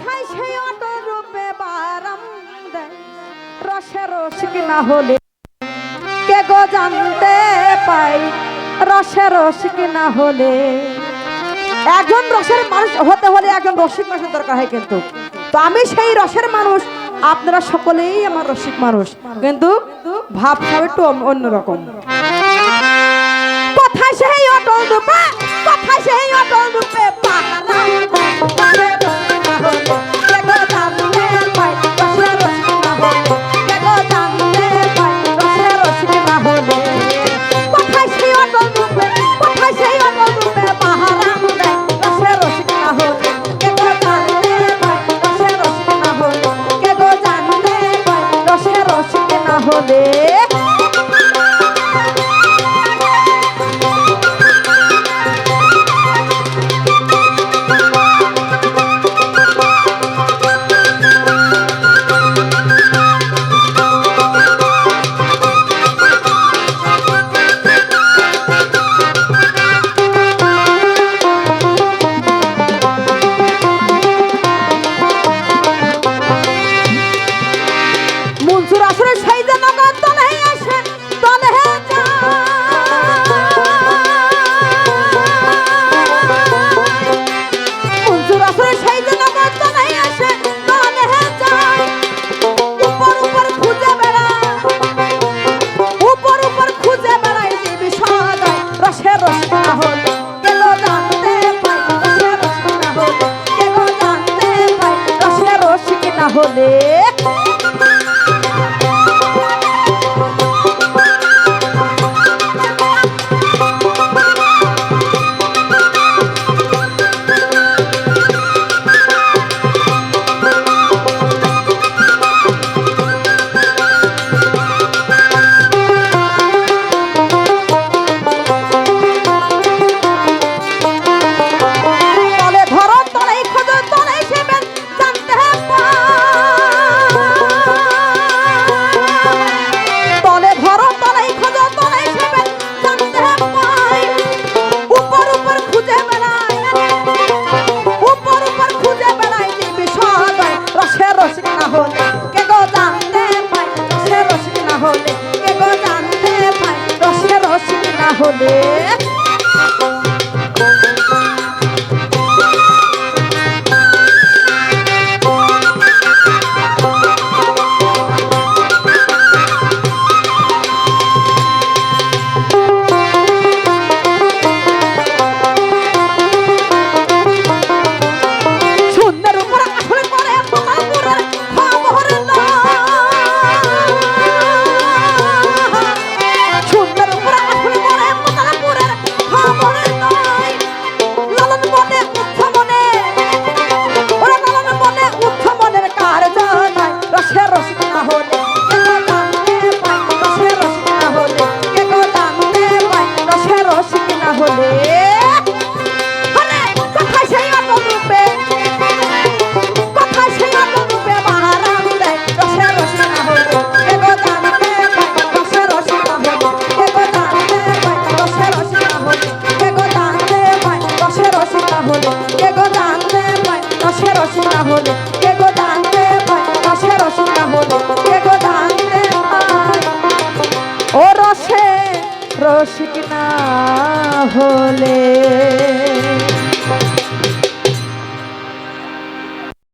কোথায় সেই অটল রূপে বারাম দেয় রসে রসিক না হলে কে গো জানতে পাই রসে রসিক না হলে। একজন রসের মানুষ হতে হলে একজন রসিক মানুষের দরকার হয়, কিন্তু তো আমি সেই রসের মানুষ, আপনারা সকলেই আমার রসিক মানুষ, কিন্তু ভাবটা একটু অন্যরকম। কোথায় সেই অটল রূপে, কোথায় সেই অটল রূপে হলে রসিক না হলে